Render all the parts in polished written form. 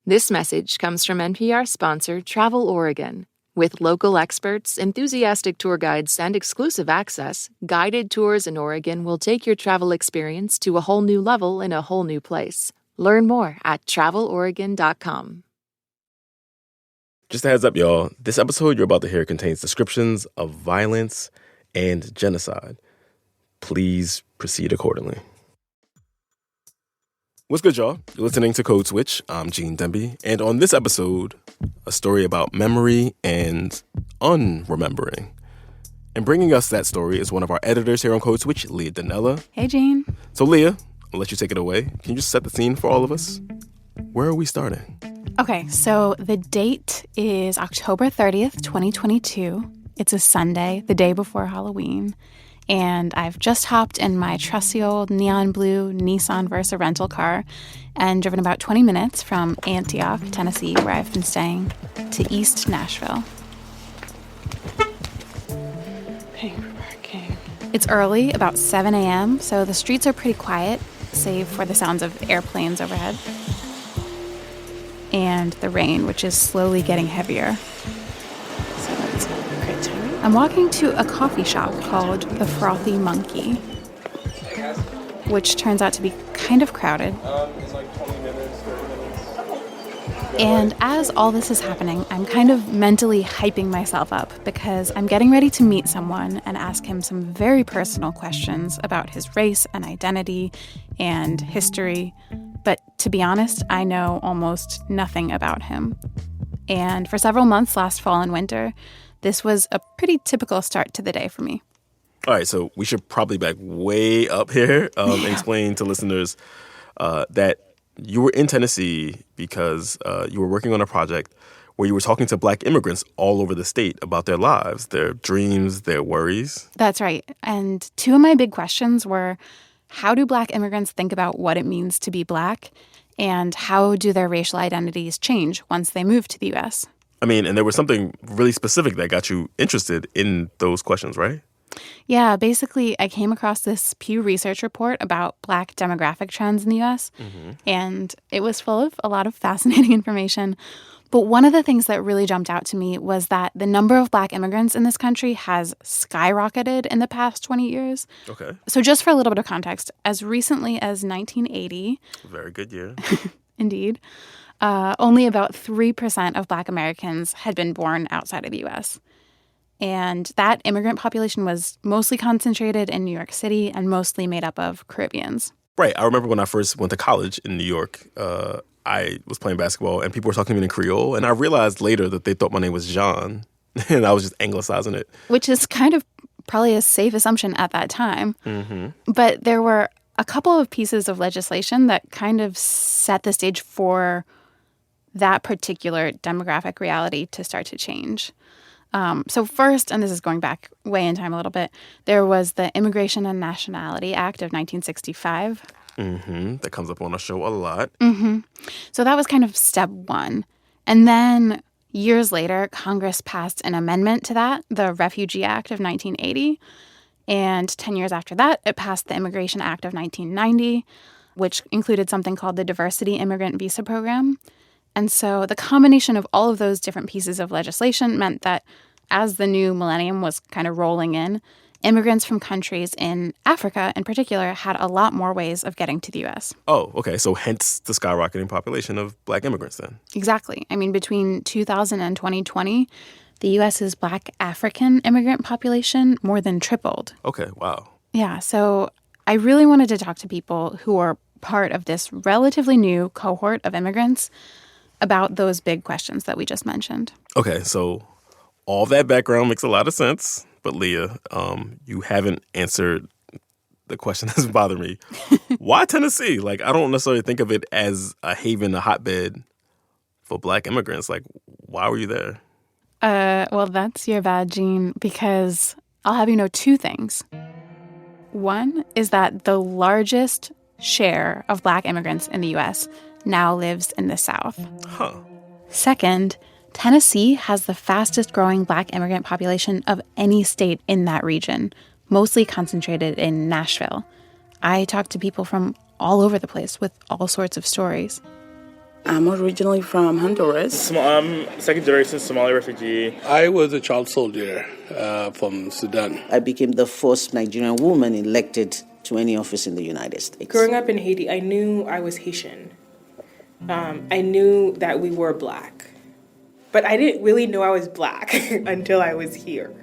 This message comes from NPR sponsor Travel Oregon. With local experts, enthusiastic tour guides, and exclusive access, guided tours in Oregon will take your travel experience to a whole new level in a whole new place. Learn more at traveloregon.com. Just a heads up, y'all. This episode you're about to hear contains descriptions of violence and genocide. Please proceed accordingly. What's good, y'all? You're listening to Code Switch. I'm Gene Demby. And on this episode, a story about memory and unremembering. And bringing us that story is one of our editors here on Code Switch, Leah Danella. Hey, Gene. So, Leah, I'll let you take it away. Can you just set the scene for all of us? Where are we starting? Okay, so the date is October 30th, 2022. It's a Sunday, the day before Halloween. And I've just hopped in my trusty old neon blue Nissan Versa rental car and driven about 20 minutes from Antioch, Tennessee, where I've been staying, to East Nashville. Paying for parking. It's early, about 7 a.m., so the streets are pretty quiet, save for the sounds of airplanes overhead. And the rain, which is slowly getting heavier. So that's great timing. I'm walking to a coffee shop called The Frothy Monkey, which turns out to be kind of crowded. It's like 20 minutes, 30 minutes. And as all this is happening, I'm kind of mentally hyping myself up because I'm getting ready to meet someone and ask him some very personal questions about his race and identity and history. But to be honest, I know almost nothing about him. And for several months last fall and winter, this was a pretty typical start to the day for me. All right, so we should probably back way up here and explain to listeners that you were in Tennessee because you were working on a project where you were talking to Black immigrants all over the state about their lives, their dreams, their worries. That's right. And two of my big questions were, how do Black immigrants think about what it means to be Black? And how do their racial identities change once they move to the U.S.? I mean, and there was something really specific that got you interested in those questions, right? Yeah, basically, I came across this Pew Research report about Black demographic trends in the U.S., and it was full of a lot of fascinating information. But one of the things that really jumped out to me was that the number of Black immigrants in this country has skyrocketed in the past 20 years. Okay. So just for a little bit of context, as recently as 1980... Very good year. Indeed. Only about 3% of Black Americans had been born outside of the U.S. And that immigrant population was mostly concentrated in New York City and mostly made up of Caribbeans. Right. I remember when I first went to college in New York, I was playing basketball and people were talking to me in Creole. And I realized later that they thought my name was Jean. And I was just anglicizing it. Which is kind of probably a safe assumption at that time. Mm-hmm. But there were a couple of pieces of legislation that kind of set the stage for that particular demographic reality to start to change. So first, and this is going back way in time a little bit, there was the Immigration and Nationality Act of 1965. That comes up on our show a lot. So that was kind of step one. And then years later, Congress passed an amendment to that, the Refugee Act of 1980. And 10 years after that, it passed the Immigration Act of 1990, which included something called the Diversity Immigrant Visa Program. And so the combination of all of those different pieces of legislation meant that as the new millennium was kind of rolling in, immigrants from countries in Africa in particular had a lot more ways of getting to the U.S. Oh, okay. So hence the skyrocketing population of Black immigrants then. Exactly. I mean, between 2000 and 2020, the U.S.'s Black African immigrant population more than tripled. Okay, wow. Yeah, so I really wanted to talk to people who are part of this relatively new cohort of immigrants about those big questions that we just mentioned. Okay, so all that background makes a lot of sense. But Leah, you haven't answered the question that's bothered me. Why Tennessee? Like, I don't necessarily think of it as a haven, a hotbed for Black immigrants. Like, why were you there? Well, that's your bad, Gene, because I'll have you know two things. One is that the largest share of Black immigrants in the U.S. now lives in the South. Huh. Second, Tennessee has the fastest growing Black immigrant population of any state in that region, mostly concentrated in Nashville. I talked to people from all over the place with all sorts of stories. I'm originally from Honduras. I'm second generation Somali refugee. I was a child soldier from Sudan. I became the first Nigerian woman elected to any office in the United States. Growing up in Haiti, I knew I was Haitian. I knew that we were Black. But I didn't really know I was Black until I was here.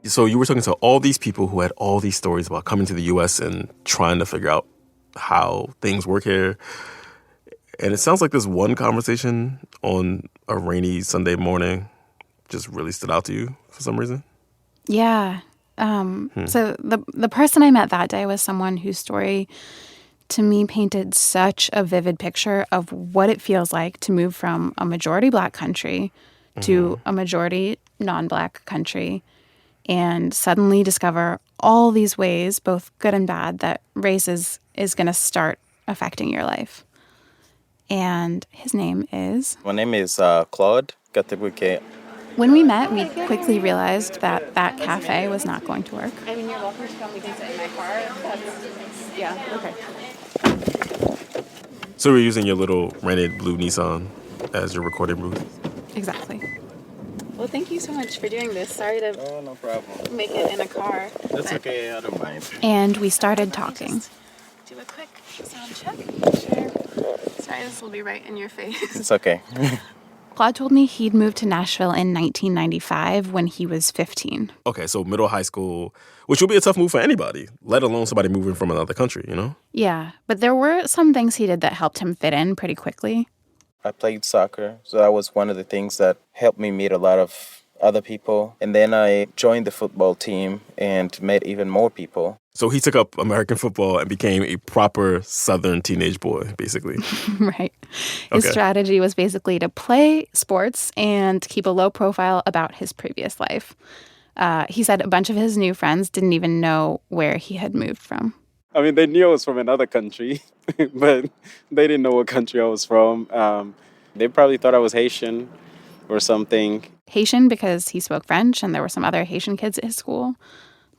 So you were talking to all these people who had all these stories about coming to the U.S. and trying to figure out how things work here. And it sounds like this one conversation on a rainy Sunday morning just really stood out to you for some reason. Yeah. So the person I met that day was someone whose story, to me, painted such a vivid picture of what it feels like to move from a majority Black country to a majority non-Black country and suddenly discover all these ways, both good and bad, that race is going to start affecting your life. And his name is? My name is Claude Gatebuke. When we met, we quickly realized that cafe was not going to work. I mean, you're welcome to come. We can sit in my car. Yeah, okay. So we're using your little rented blue Nissan as your recording booth? Exactly. Well, thank you so much for doing this. Sorry to No problem. make it in a car. That's okay, I don't mind. And we started talking. Do a quick sound check. Sure. Sorry, this will be right in your face. It's okay. Claude told me he'd moved to Nashville in 1995 when he was 15. Okay, so middle high school, which would be a tough move for anybody, let alone somebody moving from another country, you know? Yeah, but there were some things he did that helped him fit in pretty quickly. I played soccer, so that was one of the things that helped me meet a lot of other people. And then I joined the football team and met even more people. So he took up American football and became a proper Southern teenage boy, basically. Right. His strategy was basically to play sports and keep a low profile about his previous life. He said a bunch of his new friends didn't even know where he had moved from. I mean, they knew I was from another country, but they didn't know what country I was from. They probably thought I was Haitian or something. Haitian because he spoke French and there were some other Haitian kids at his school.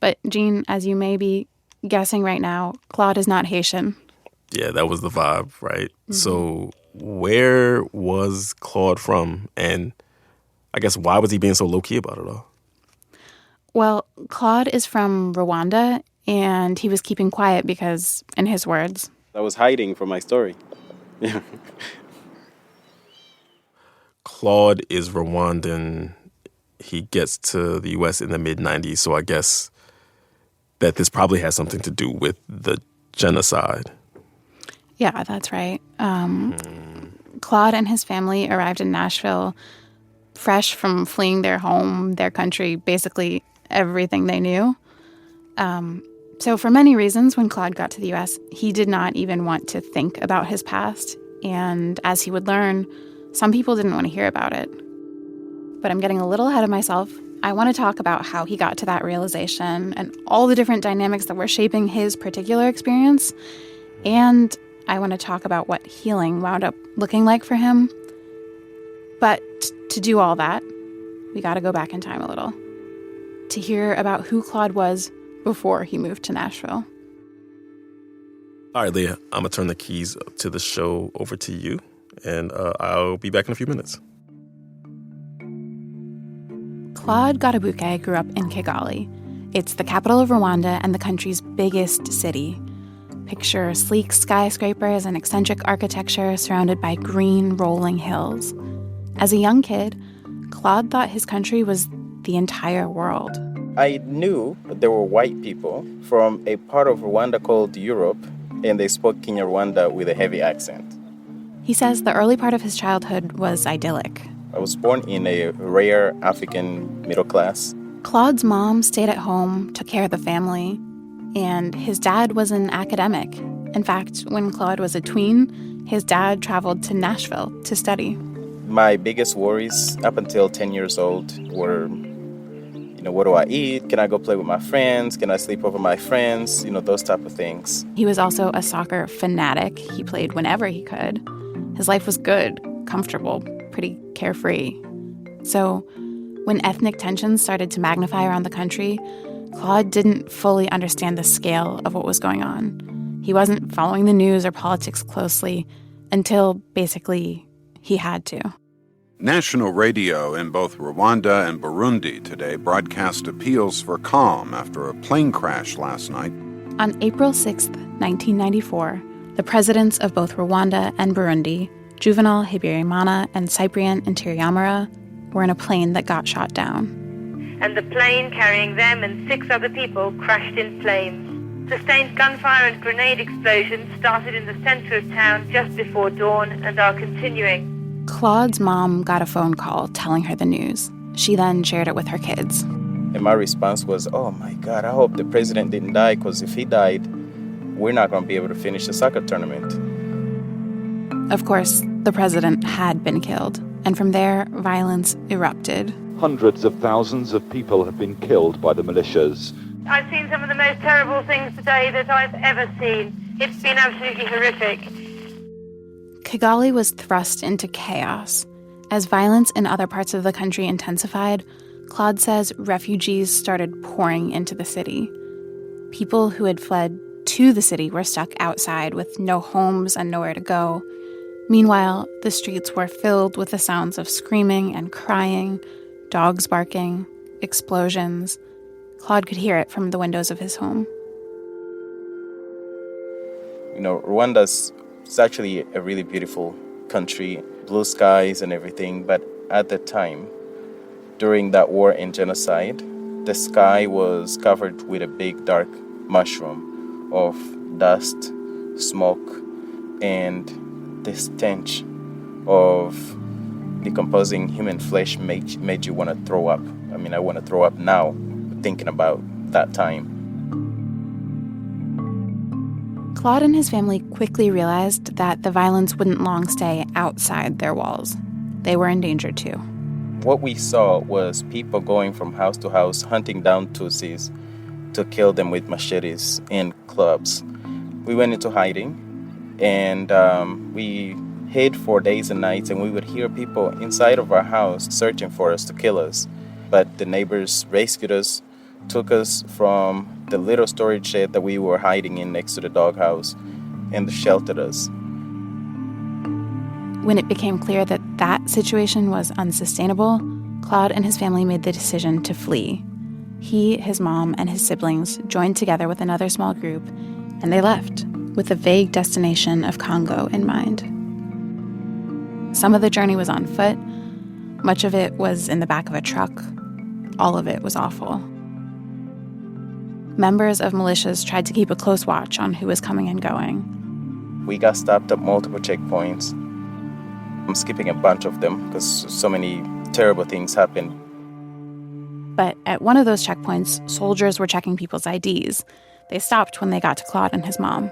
But, Jean, as you may be guessing right now, Claude is not Haitian. Yeah, that was the vibe, right? Mm-hmm. So where was Claude from? And I guess why was he being so low-key about it all? Well, Claude is from Rwanda, and he was keeping quiet because, in his words, I was hiding from my story. Yeah. Claude is Rwandan. He gets to the U.S. in the mid-'90s, so I guess that this probably has something to do with the genocide. Yeah, that's right. Claude and his family arrived in Nashville fresh from fleeing their home, their country, basically everything they knew. So for many reasons, when Claude got to the U.S., he did not even want to think about his past. And as he would learn, some people didn't want to hear about it. But I'm getting a little ahead of myself. I want to talk about how he got to that realization and all the different dynamics that were shaping his particular experience. And I want to talk about what healing wound up looking like for him. But to do all that, we got to go back in time a little to hear about who Claude was before he moved to Nashville. All right, Leah, I'm going to turn the keys to the show over to you, and I'll be back in a few minutes. Claude Gatebuke grew up in Kigali. It's the capital of Rwanda and the country's biggest city. Picture sleek skyscrapers and eccentric architecture surrounded by green, rolling hills. As a young kid, Claude thought his country was the entire world. I knew that there were white people from a part of Rwanda called Europe, and they spoke Kinyarwanda with a heavy accent. He says the early part of his childhood was idyllic. I was born in a rare African middle class. Claude's mom stayed at home, took care of the family, and his dad was an academic. In fact, when Claude was a tween, his dad traveled to Nashville to study. My biggest worries up until 10 years old were, what do I eat? Can I go play with my friends? Can I sleep over my friends? Those type of things. He was also a soccer fanatic. He played whenever he could. His life was good, comfortable, pretty carefree. So when ethnic tensions started to magnify around the country, Claude didn't fully understand the scale of what was going on. He wasn't following the news or politics closely, until basically he had to. National radio in both Rwanda and Burundi today broadcast appeals for calm after a plane crash last night. On April 6, 1994, the presidents of both Rwanda and Burundi, Juvenal Habyarimana and Cyprien Ntaryamira, were in a plane that got shot down. And the plane carrying them and 6 other people crashed in flames. Sustained gunfire and grenade explosions started in the center of town just before dawn and are continuing. Claude's mom got a phone call telling her the news. She then shared it with her kids. And my response was, oh my God, I hope the president didn't die, because if he died, we're not going to be able to finish the soccer tournament. Of course, the president had been killed, and from there, violence erupted. Hundreds of thousands of people have been killed by the militias. I've seen some of the most terrible things today that I've ever seen. It's been absolutely horrific. Kigali was thrust into chaos. As violence in other parts of the country intensified, Claude says refugees started pouring into the city. People who had fled to the city were stuck outside with no homes and nowhere to go. Meanwhile, the streets were filled with the sounds of screaming and crying, dogs barking, explosions. Claude could hear it from the windows of his home. You know, Rwanda's it's actually a really beautiful country, blue skies and everything, but at the time, during that war and genocide, the sky was covered with a big dark mushroom of dust, smoke, and the stench of decomposing human flesh made you want to throw up. I mean, I want to throw up now thinking about that time. Claude and his family quickly realized that the violence wouldn't long stay outside their walls. They were in danger too. What we saw was people going from house to house hunting down Tutsis to kill them with machetes and clubs. We went into hiding, and we hid for days and nights, and we would hear people inside of our house searching for us to kill us. But the neighbors rescued us, took us from the little storage shed that we were hiding in next to the doghouse, and sheltered us. When it became clear that that situation was unsustainable, Claude and his family made the decision to flee. He, his mom, and his siblings joined together with another small group, and they left, with the vague destination of Congo in mind. Some of the journey was on foot. Much of it was in the back of a truck. All of it was awful. Members of militias tried to keep a close watch on who was coming and going. We got stopped at multiple checkpoints. I'm skipping a bunch of them because so many terrible things happened. But at one of those checkpoints, soldiers were checking people's IDs. They stopped when they got to Claude and his mom.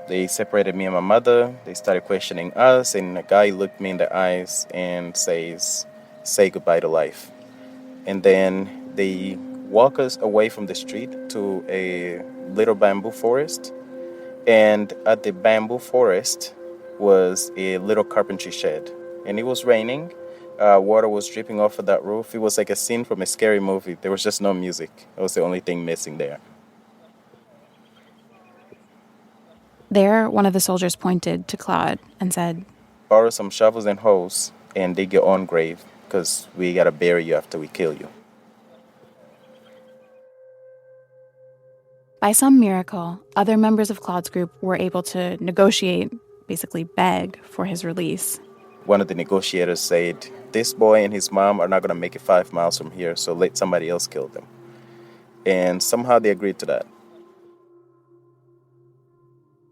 They separated me and my mother. They started questioning us, and a guy looked me in the eyes and says, "Say goodbye to life." And then they walk us away from the street to a little bamboo forest. And at the bamboo forest was a little carpentry shed. And it was raining. Water was dripping off of that roof. It was like a scene from a scary movie. There was just no music. It was the only thing missing there. There, one of the soldiers pointed to Claude and said, "Borrow some shovels and hoes and dig your own grave, because we got to bury you after we kill you." By some miracle, other members of Claude's group were able to negotiate, basically beg, for his release. One of the negotiators said, "This boy and his mom are not going to make it 5 miles from here, so let somebody else kill them." And somehow they agreed to that.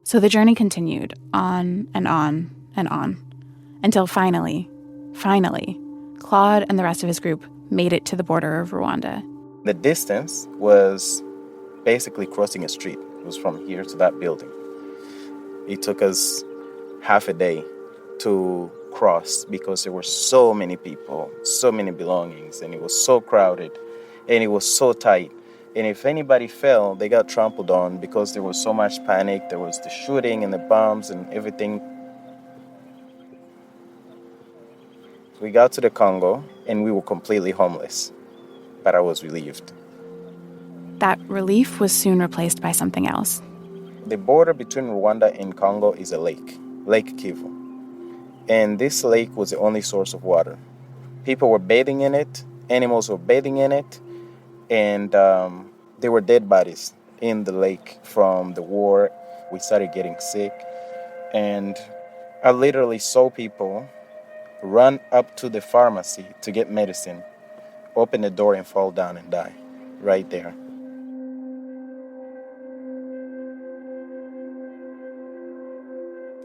So the journey continued on and on and on, until finally, Claude and the rest of his group made it to the border of Rwanda. The distance was basically crossing a street. It was from here to that building. It took us half a day to cross because there were so many people, so many belongings, and it was so crowded, and it was so tight. And if anybody fell, they got trampled on because there was so much panic. There was the shooting and the bombs and everything. We got to the Congo, and we were completely homeless. But I was relieved. That relief was soon replaced by something else. The border between Rwanda and Congo is a lake, Lake Kivu. And this lake was the only source of water. People were bathing in it, animals were bathing in it, and there were dead bodies in the lake from the war. We started getting sick, and I literally saw people run up to the pharmacy to get medicine, open the door and fall down and die right there.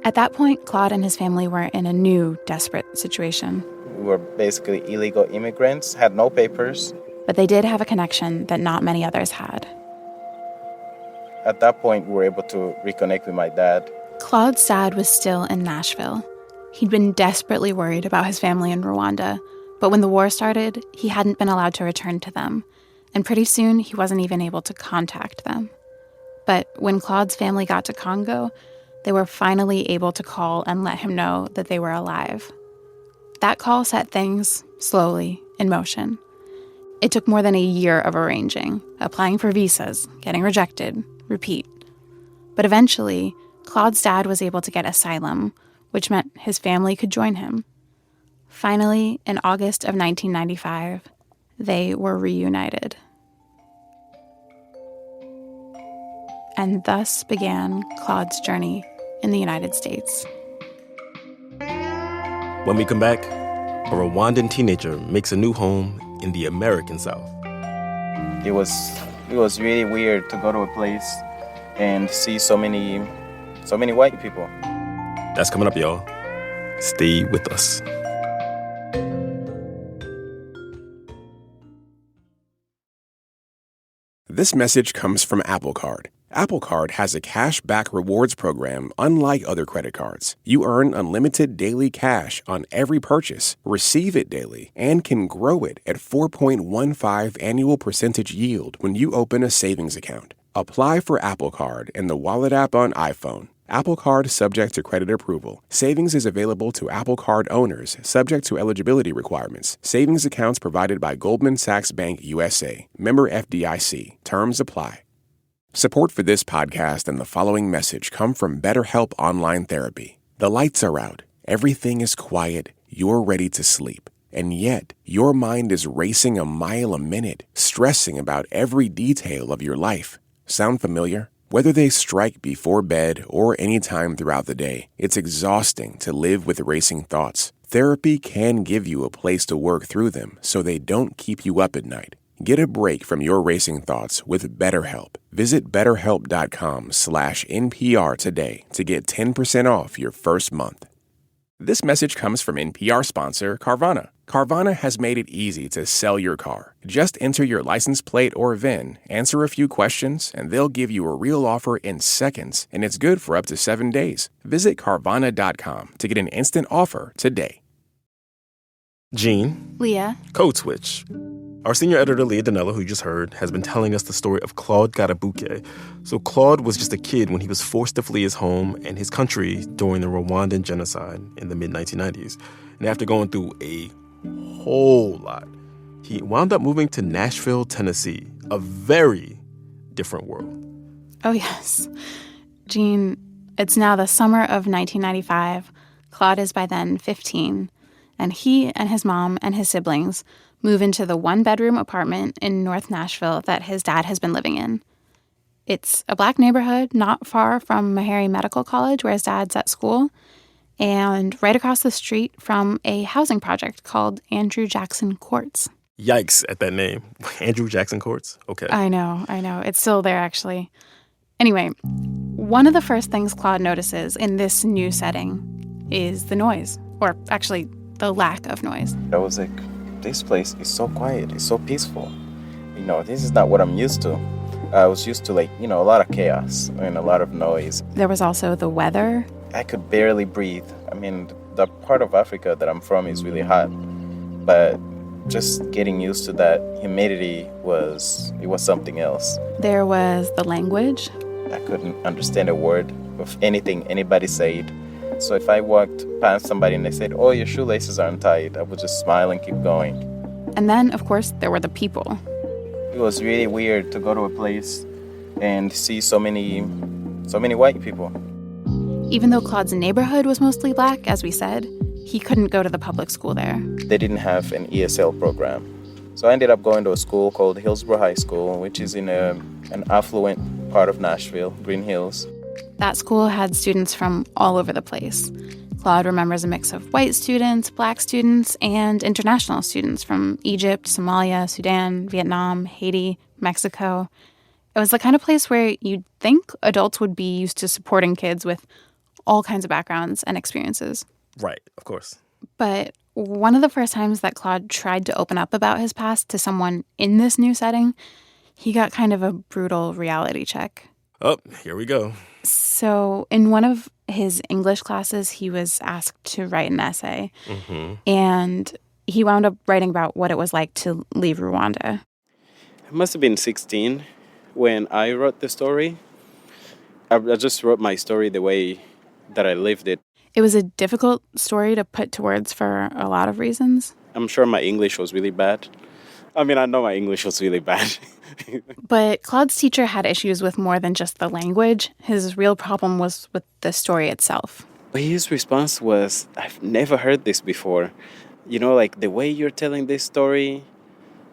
At that point, Claude and his family were in a new, desperate situation. We were basically illegal immigrants, had no papers. But they did have a connection that not many others had. At that point, we were able to reconnect with my dad. Claude's dad was still in Nashville. He'd been desperately worried about his family in Rwanda, but when the war started, he hadn't been allowed to return to them, and pretty soon he wasn't even able to contact them. But when Claude's family got to Congo, they were finally able to call and let him know that they were alive. That call set things, slowly, in motion. It took more than a year of arranging, applying for visas, getting rejected, repeat. But eventually, Claude's dad was able to get asylum, which meant his family could join him. Finally, in August of 1995, they were reunited. And thus began Claude's journey in the United States. When we come back, a Rwandan teenager makes a new home in the American South. It was really weird to go to a place and see so many white people. That's coming up, y'all. Stay with us. This message comes from Apple Card. Apple Card has a cash-back rewards program unlike other credit cards. You earn unlimited daily cash on every purchase, receive it daily, and can grow it at 4.15 annual percentage yield when you open a savings account. Apply for Apple Card in the Wallet app on iPhone. Apple Card subject to credit approval. Savings is available to Apple Card owners subject to eligibility requirements. Savings accounts provided by Goldman Sachs Bank USA. Member FDIC. Terms apply. Support for this podcast and the following message come from BetterHelp Online Therapy. The lights are out. Everything is quiet. You're ready to sleep. And yet, your mind is racing a mile a minute, stressing about every detail of your life. Sound familiar? Whether they strike before bed or any time throughout the day, it's exhausting to live with racing thoughts. Therapy can give you a place to work through them so they don't keep you up at night. Get a break from your racing thoughts with BetterHelp. Visit BetterHelp.com/NPR today to get 10% off your first month. This message comes from NPR sponsor Carvana. Carvana has made it easy to sell your car. Just enter your license plate or VIN, answer a few questions, and they'll give you a real offer in seconds, and it's good for up to 7 days. Visit Carvana.com to get an instant offer today. Gene. Leah. Code Switch. Our senior editor, Leah Donnella, who you just heard, has been telling us the story of Claude Gatebuke. So Claude was just a kid when he was forced to flee his home and his country during the Rwandan genocide in the mid-1990s. And after going through a whole lot, he wound up moving to Nashville, Tennessee, a very different world. Oh, yes. Gene, it's now the summer of 1995. Claude is by then 15, and he and his mom and his siblings move into the one-bedroom apartment in North Nashville that his dad has been living in. It's a black neighborhood not far from Meharry Medical College, where his dad's at school, and right across the street from a housing project called Andrew Jackson Courts. Yikes at that name. Andrew Jackson Courts? Okay. I know. It's still there, actually. Anyway, one of the first things Claude notices in this new setting is the noise, or actually the lack of noise. I was like, this place is so quiet, it's so peaceful. This is not what I'm used to. I was used to a lot of chaos and a lot of noise. There was also the weather. I could barely breathe. The part of Africa that I'm from is really hot, but just getting used to that humidity was something else. There was the language. I couldn't understand a word of anything anybody said. So if I walked past somebody and they said, "Oh, your shoelaces aren't tied," I would just smile and keep going. And then, of course, there were the people. It was really weird to go to a place and see so many white people. Even though Claude's neighborhood was mostly black, as we said, he couldn't go to the public school there. They didn't have an ESL program. So I ended up going to a school called Hillsborough High School, which is in an affluent part of Nashville, Green Hills. That school had students from all over the place. Claude remembers a mix of white students, black students, and international students from Egypt, Somalia, Sudan, Vietnam, Haiti, Mexico. It was the kind of place where you'd think adults would be used to supporting kids with all kinds of backgrounds and experiences. Right, of course. But one of the first times that Claude tried to open up about his past to someone in this new setting, he got kind of a brutal reality check. Oh, here we go. So in one of his English classes, he was asked to write an essay. Mm-hmm. And he wound up writing about what it was like to leave Rwanda. I must have been 16 when I wrote the story. I just wrote my story the way that I lived it. It was a difficult story to put to words for a lot of reasons. I'm sure my English was really bad. I mean, I know my English was really bad. But Claude's teacher had issues with more than just the language. His real problem was with the story itself. But his response was, I've never heard this before. You know, like the way you're telling this story,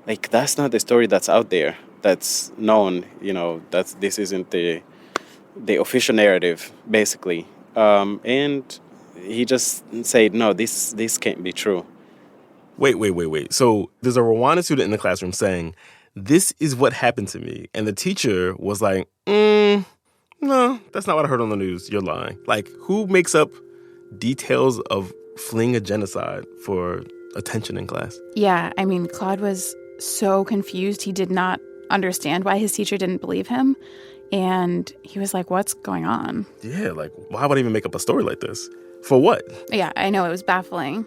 like that's not the story that's out there, that's known, you know, this isn't the official narrative, basically. And he just said, no, this can't be true. Wait. So there's a Rwandan student in the classroom saying, this is what happened to me. And the teacher was like, no, that's not what I heard on the news. You're lying. Like, who makes up details of fleeing a genocide for attention in class? Yeah, I mean, Claude was so confused. He did not understand why his teacher didn't believe him. And he was like, what's going on? Yeah, like, why would I even make up a story like this? For what? Yeah, I know, it was baffling.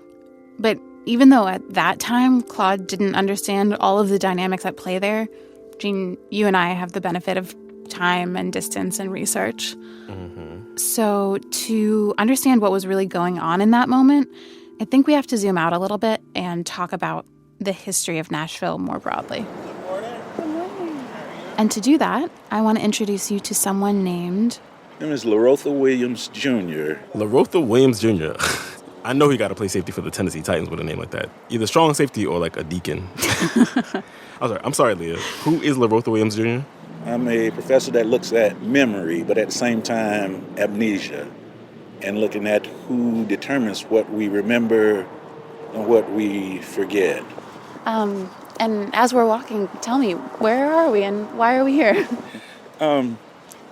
But even though at that time Claude didn't understand all of the dynamics at play there, Jean, you and I have the benefit of time and distance and research. Mm-hmm. So to understand what was really going on in that moment, I think we have to zoom out a little bit and talk about the history of Nashville more broadly. Good morning. And to do that, I want to introduce you to someone named... His name is Larotha Williams Jr. Larotha Williams Jr. I know he got to play safety for the Tennessee Titans with a name like that. Either strong safety or like a deacon. I'm sorry, Leah. Who is Larotha Williams Jr.? I'm a professor that looks at memory, but at the same time, amnesia, and looking at who determines what we remember and what we forget. And as we're walking, tell me, where are we and why are we here?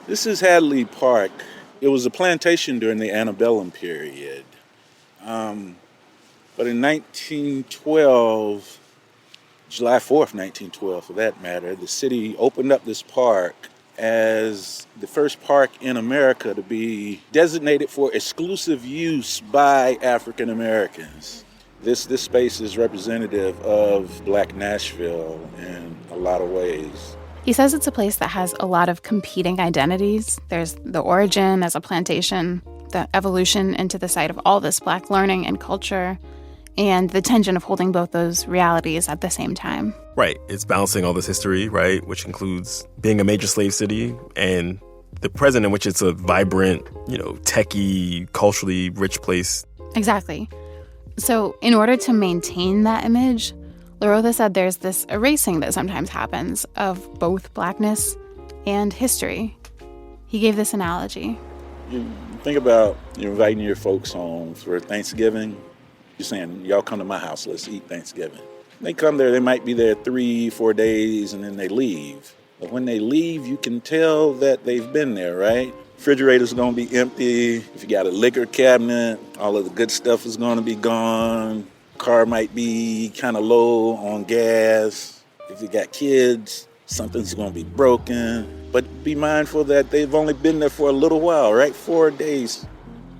This is Hadley Park. It was a plantation during the antebellum period. But in 1912, July 4th, 1912, for that matter, the city opened up this park as the first park in America to be designated for exclusive use by African Americans. This space is representative of Black Nashville in a lot of ways. He says it's a place that has a lot of competing identities. There's the origin as a plantation, the evolution into the site of all this Black learning and culture, and the tension of holding both those realities at the same time. Right. It's balancing all this history, right, which includes being a major slave city and the present in which it's a vibrant, techie, culturally rich place. Exactly. So in order to maintain that image, Larotha said there's this erasing that sometimes happens of both Blackness and history. He gave this analogy. You think about inviting your folks home for Thanksgiving. You're saying, y'all come to my house, let's eat Thanksgiving. They come there, they might be there 3-4 days, and then they leave. But when they leave, you can tell that they've been there, right? Refrigerator's gonna be empty. If you got a liquor cabinet, all of the good stuff is gonna be gone. Car might be kind of low on gas. If you got kids, something's gonna be broken. But be mindful that they've only been there for a little while, right? 4 days.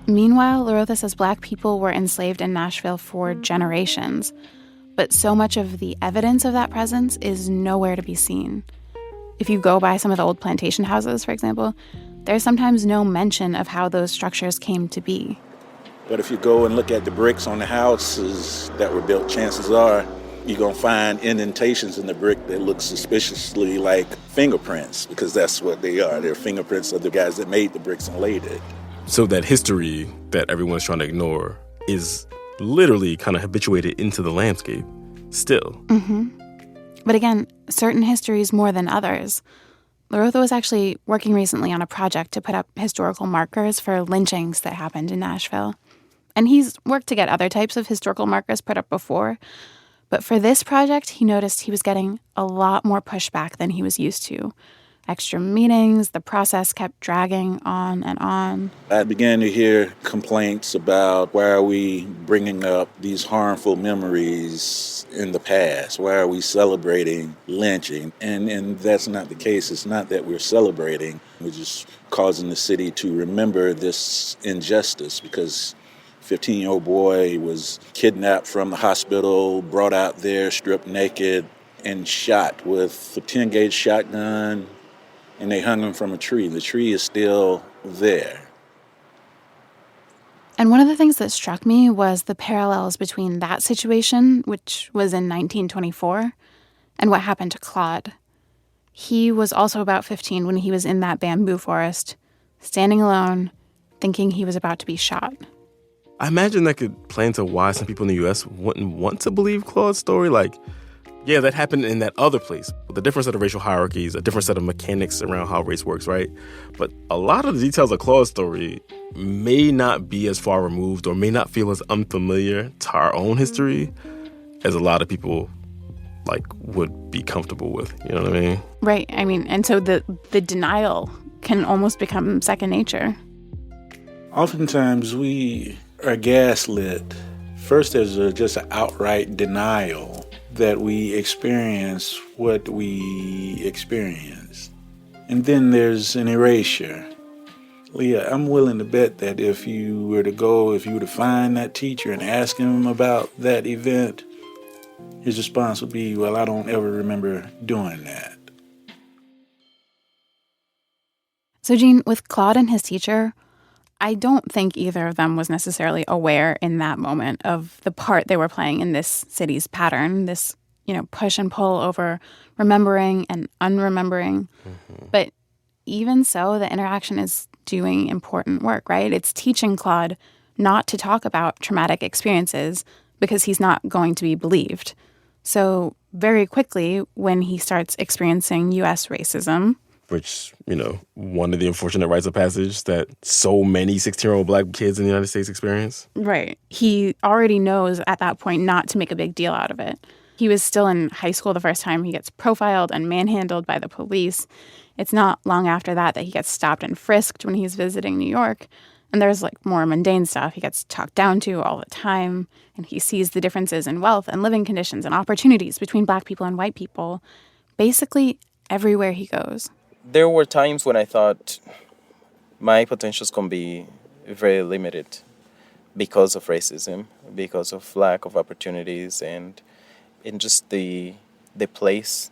Meanwhile, Larotha says Black people were enslaved in Nashville for generations. But so much of the evidence of that presence is nowhere to be seen. If you go by some of the old plantation houses, for example, there's sometimes no mention of how those structures came to be. But if you go and look at the bricks on the houses that were built, chances are you're going to find indentations in the brick that look suspiciously like fingerprints, because that's what they are. They're fingerprints of the guys that made the bricks and laid it. So that history that everyone's trying to ignore is literally kind of habituated into the landscape still. But again, certain histories more than others. Larotha was actually working recently on a project to put up historical markers for lynchings that happened in Nashville. And he's worked to get other types of historical markers put up before. But for this project, he noticed he was getting a lot more pushback than he was used to. Extra meetings, the process kept dragging on and on. I began to hear complaints about why are we bringing up these harmful memories in the past? Why are we celebrating lynching? And that's not the case. It's not that we're celebrating. We're just causing the city to remember this injustice because 15-year-old boy was kidnapped from the hospital, brought out there, stripped naked, and shot with a 10-gauge shotgun, and they hung him from a tree. The tree is still there. And one of the things that struck me was the parallels between that situation, which was in 1924, and what happened to Claude. He was also about 15 when he was in that bamboo forest, standing alone, thinking he was about to be shot. I imagine that could play into why some people in the U.S. wouldn't want to believe Claude's story. Like, yeah, that happened in that other place. The different set of racial hierarchies, a different set of mechanics around how race works, right? But a lot of the details of Claude's story may not be as far removed or may not feel as unfamiliar to our own history as a lot of people would be comfortable with. You know what I mean? Right. I mean, and so the denial can almost become second nature. Oftentimes we are gaslit. First, there's just an outright denial that we experience what we experience. And then there's an erasure. Leah, I'm willing to bet that if you were to find that teacher and ask him about that event, his response would be, well, I don't ever remember doing that. So, Jean, with Claude and his teacher, I don't think either of them was necessarily aware in that moment of the part they were playing in this city's pattern, this, push and pull over remembering and unremembering. But even so, the interaction is doing important work, right? It's teaching Claude not to talk about traumatic experiences because he's not going to be believed. So very quickly, when he starts experiencing U.S. racism, which, one of the unfortunate rites of passage that so many 16-year-old black kids in the United States experience. Right. He already knows at that point not to make a big deal out of it. He was still in high school the first time he gets profiled and manhandled by the police. It's not long after that he gets stopped and frisked when he's visiting New York. And there's more mundane stuff. He gets talked down to all the time. And he sees the differences in wealth and living conditions and opportunities between black people and white people, basically everywhere he goes. There were times when I thought my potentials can be very limited because of racism, because of lack of opportunities, and in just the place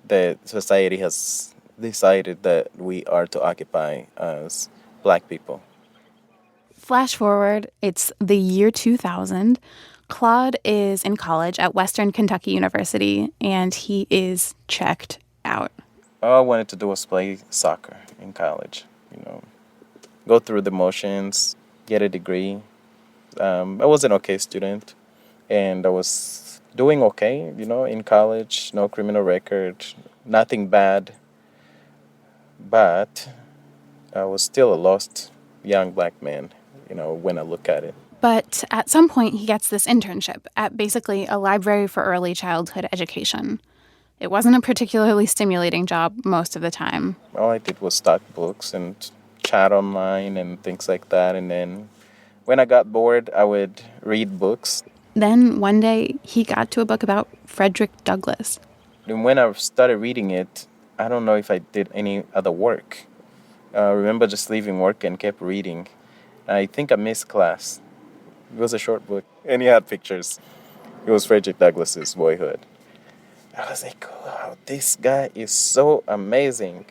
that society has decided that we are to occupy as black people. Flash forward, it's the year 2000. Claude is in college at Western Kentucky University, and he is checked out. All I wanted to do was play soccer in college, go through the motions, get a degree. I was an okay student, and I was doing okay, in college, no criminal record, nothing bad. But I was still a lost young black man, when I look at it. But at some point, he gets this internship at basically a library for early childhood education. It wasn't a particularly stimulating job most of the time. All I did was stock books and chat online and things like that. And then when I got bored, I would read books. Then one day, he got to a book about Frederick Douglass. And when I started reading it, I don't know if I did any other work. I remember just leaving work and kept reading. I think I missed class. It was a short book, and he had pictures. It was Frederick Douglass's boyhood. I was like, wow, this guy is so amazing.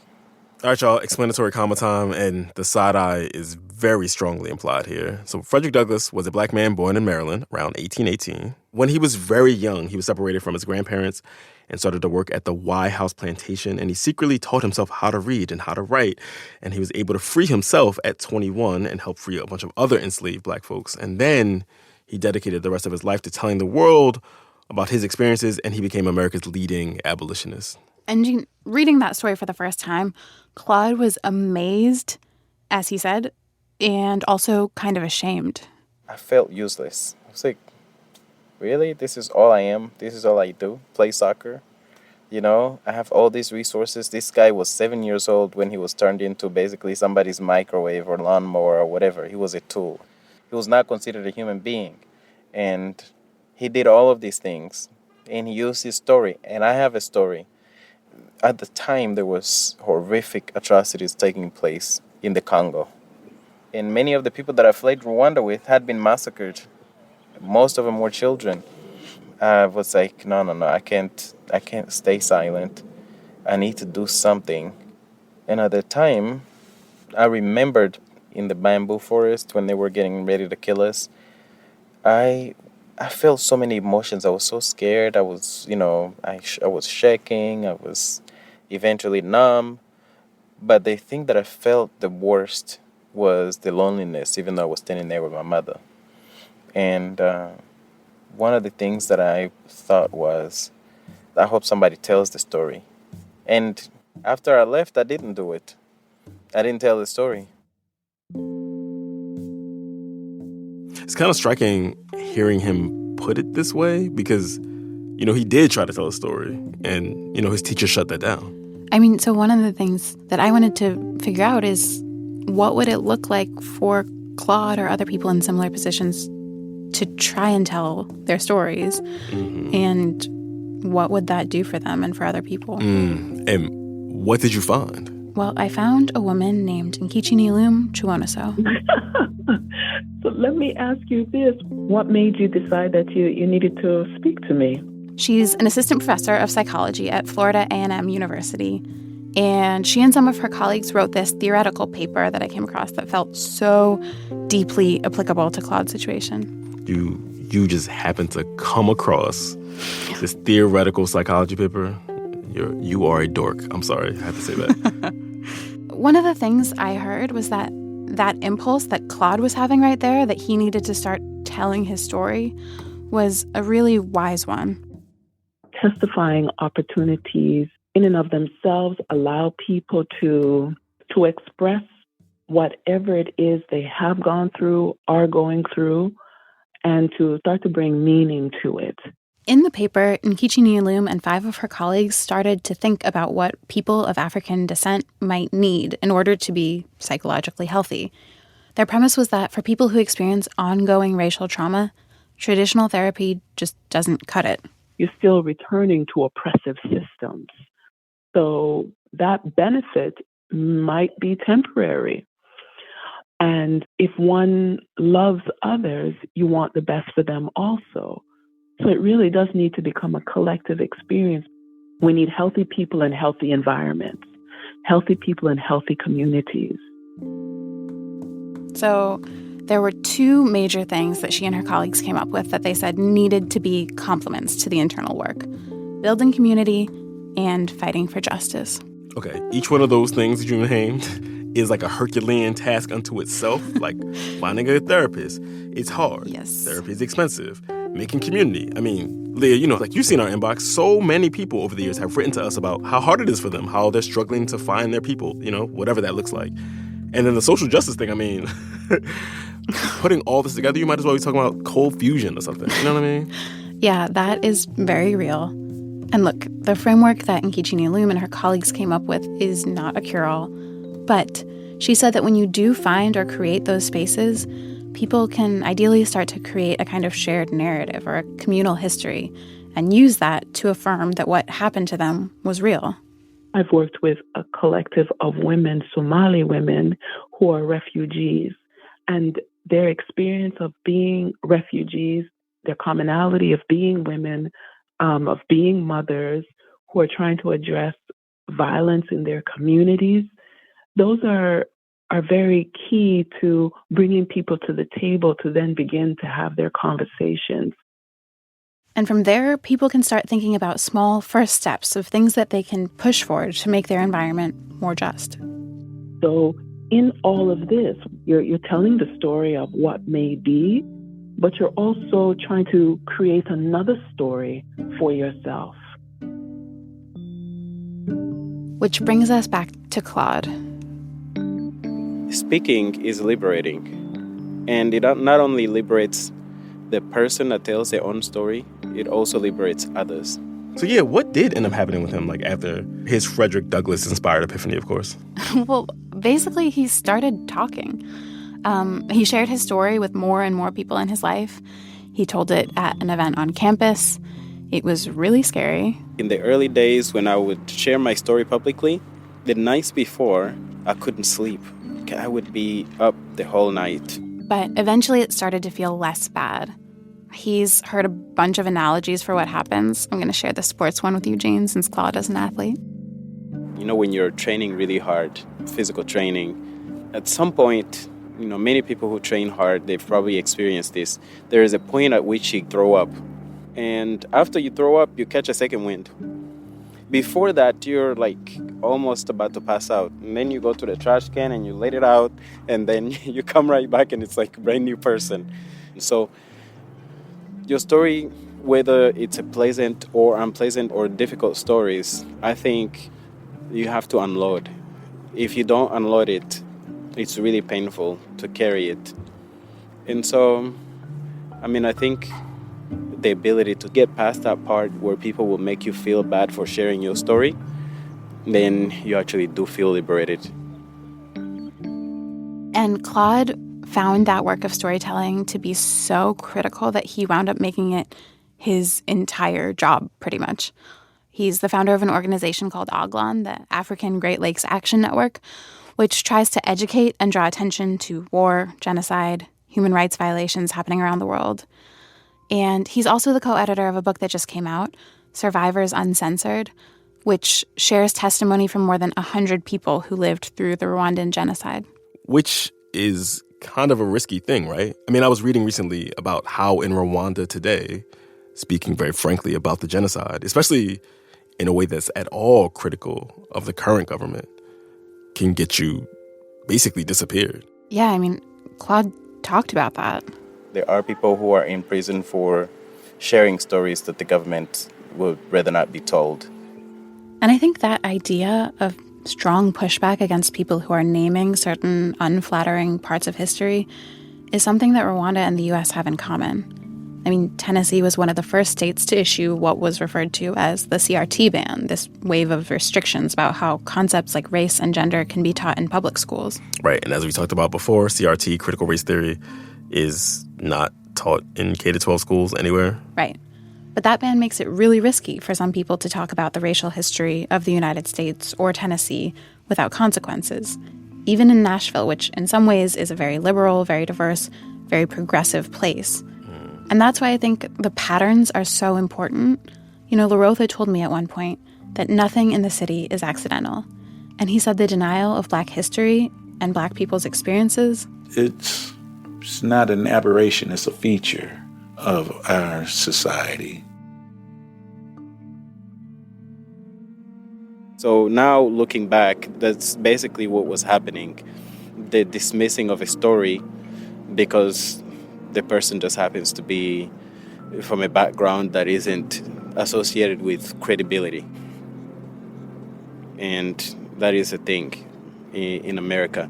All right, y'all, explanatory comma time, and the side-eye is very strongly implied here. So Frederick Douglass was a black man born in Maryland around 1818. When he was very young, he was separated from his grandparents and started to work at the Wye House plantation, and he secretly taught himself how to read and how to write, and he was able to free himself at 21 and help free a bunch of other enslaved black folks. And then He dedicated the rest of his life to telling the world about his experiences, and he became America's leading abolitionist. And Jean, reading that story for the first time, Claude was amazed, as he said, and also kind of ashamed. I felt useless. I was like, really? This is all I am? This is all I do? Play soccer? You know, I have all these resources. This guy was 7 years old when he was turned into basically somebody's microwave or lawnmower or whatever. He was a tool. He was not considered a human being. And he did all of these things. And he used his story. And I have a story. At the time, there was horrific atrocities taking place in the Congo. And many of the people that I fled Rwanda with had been massacred. Most of them were children. I was like, no, I can't stay silent. I need to do something. And at the time, I remembered in the bamboo forest when they were getting ready to kill us, I felt so many emotions. I was so scared. I was, I was shaking. I was eventually numb. But the thing that I felt the worst was the loneliness, even though I was standing there with my mother. And one of the things that I thought was, I hope somebody tells the story. And after I left, I didn't do it. I didn't tell the story. It's kind of striking hearing him put it this way because, he did try to tell a story and, his teacher shut that down. I mean, so one of the things that I wanted to figure out is what would it look like for Claude or other people in similar positions to try and tell their stories, and what would that do for them and for other people? And what did you find? Well, I found a woman named Nkichi Chuonoso. So let me ask you this. What made you decide that you needed to speak to me? She's an assistant professor of psychology at Florida A&M University, and she and some of her colleagues wrote this theoretical paper that I came across that felt so deeply applicable to Claude's situation. You just happened to come across this theoretical psychology paper. You are a dork. I'm sorry, I have to say that. One of the things I heard was that impulse that Claude was having right there, that he needed to start telling his story, was a really wise one. Testifying opportunities in and of themselves allow people to express whatever it is they have gone through, are going through, and to start to bring meaning to it. In the paper, Nkichi and 5 of her colleagues started to think about what people of African descent might need in order to be psychologically healthy. Their premise was that for people who experience ongoing racial trauma, traditional therapy just doesn't cut it. You're still returning to oppressive systems. So that benefit might be temporary. And if one loves others, you want the best for them also. So it really does need to become a collective experience. We need healthy people in healthy environments, healthy people in healthy communities. So there were 2 major things that she and her colleagues came up with that they said needed to be complements to the internal work: building community and fighting for justice. Okay, each one of those things that you named is like a Herculean task unto itself, like finding a therapist. It's hard. Yes. Therapy is expensive. Making community. I mean, Leah, you've seen our inbox. So many people over the years have written to us about how hard it is for them, how they're struggling to find their people, whatever that looks like. And then the social justice thing, I mean, putting all this together, you might as well be talking about cold fusion or something. You know what I mean? Yeah, that is very real. And look, the framework that Nkichi and her colleagues came up with is not a cure-all. But she said that when you do find or create those spaces, people can ideally start to create a kind of shared narrative or a communal history and use that to affirm that what happened to them was real. I've worked with a collective of women, Somali women, who are refugees. And their experience of being refugees, their commonality of being women, of being mothers who are trying to address violence in their communities, those are very key to bringing people to the table to then begin to have their conversations. And from there, people can start thinking about small first steps of things that they can push for to make their environment more just. So in all of this, you're telling the story of what may be, but you're also trying to create another story for yourself. Which brings us back to Claude. Speaking is liberating, and it not only liberates the person that tells their own story, it also liberates others. So yeah, what did end up happening with him, like after his Frederick Douglass-inspired epiphany, of course? Well, basically, he started talking. He shared his story with more and more people in his life. He told it at an event on campus. It was really scary. In the early days when I would share my story publicly, the nights before, I couldn't sleep. I would be up the whole night. But eventually it started to feel less bad. He's heard a bunch of analogies for what happens. I'm going to share the sports one with Eugene since Claude is an athlete. You know, when you're training really hard, physical training, at some point, you know, many people who train hard, they've probably experienced this. There is a point at which you throw up. And after you throw up, you catch a second wind. Before that, you're like almost about to pass out. And then you go to the trash can and you let it out. And then you come right back and it's like a brand new person. So your story, whether it's a pleasant or unpleasant or difficult stories, I think you have to unload. If you don't unload it, it's really painful to carry it. And so, I mean, I think the ability to get past that part where people will make you feel bad for sharing your story, then you actually do feel liberated. And Claude found that work of storytelling to be so critical that he wound up making it his entire job, pretty much. He's the founder of an organization called AGLAN, the African Great Lakes Action Network, which tries to educate and draw attention to war, genocide, human rights violations happening around the world. And he's also the co-editor of a book that just came out, Survivors Uncensored, which shares testimony from more than 100 people who lived through the Rwandan genocide. Which is kind of a risky thing, right? I mean, I was reading recently about how in Rwanda today, speaking very frankly about the genocide, especially in a way that's at all critical of the current government, can get you basically disappeared. Yeah, I mean, Claude talked about that. There are people who are in prison for sharing stories that the government would rather not be told. And I think that idea of strong pushback against people who are naming certain unflattering parts of history is something that Rwanda and the U.S. have in common. I mean, Tennessee was one of the first states to issue what was referred to as the CRT ban, this wave of restrictions about how concepts like race and gender can be taught in public schools. Right, and as we talked about before, CRT, critical race theory, is not taught in K-12 schools anywhere. Right. But that ban makes it really risky for some people to talk about the racial history of the United States or Tennessee without consequences. Even in Nashville, which in some ways is a very liberal, very diverse, very progressive place. And that's why I think the patterns are so important. You know, LaRotha told me at one point that nothing in the city is accidental. And he said the denial of Black history and Black people's experiences... It's not an aberration, it's a feature of our society. So now looking back, that's basically what was happening. The dismissing of a story because the person just happens to be from a background that isn't associated with credibility. And that is a thing in America.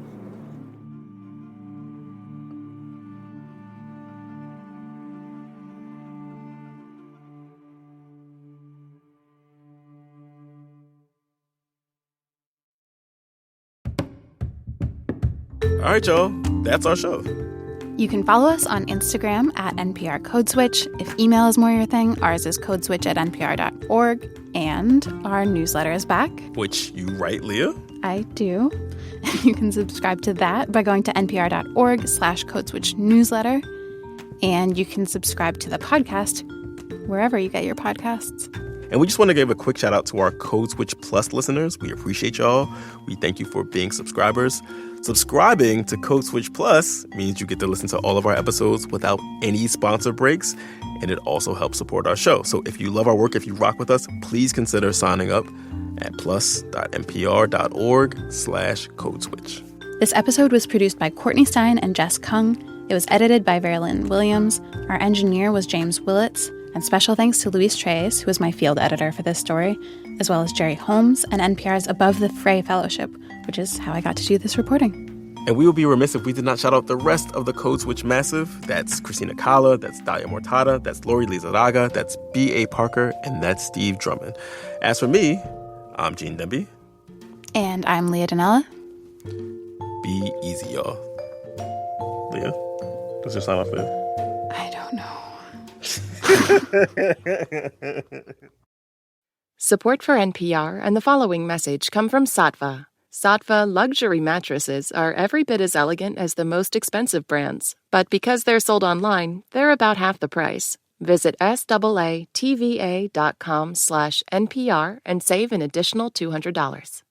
All right, y'all. That's our show. You can follow us on Instagram at NPR Code Switch. If email is more your thing, ours is codeswitch@npr.org. And our newsletter is back. Which you write, Leah? I do. You can subscribe to that by going to npr.org/codeswitch newsletter. And you can subscribe to the podcast wherever you get your podcasts. And we just want to give a quick shout out to our Code Switch Plus listeners. We appreciate y'all. We thank you for being subscribers. Subscribing to Code Switch Plus means you get to listen to all of our episodes without any sponsor breaks, and it also helps support our show. So if you love our work, if you rock with us, please consider signing up at plus.npr.org/codeswitch. This episode was produced by Courtney Stein and Jess Kung. It was edited by Verlyn Williams. Our engineer was James Willits. And special thanks to Luis Treyes, who was my field editor for this story, as well as Jerry Holmes and NPR's Above the Fray Fellowship, which is how I got to do this reporting. And we would be remiss if we did not shout out the rest of the Code Switch Massive. That's Christina Kala, that's Dalia Mortada, that's Lori Lizarraga, that's B.A. Parker, and that's Steve Drummond. As for me, I'm Gene Demby. And I'm Leah Donnella. Be easy, y'all. Leah, what's your sign off there? I don't know. Support for NPR and the following message come from Sattva. Sattva luxury mattresses are every bit as elegant as the most expensive brands, but because they're sold online, they're about half the price. Visit SAATVA.com/NPR and save an additional $200.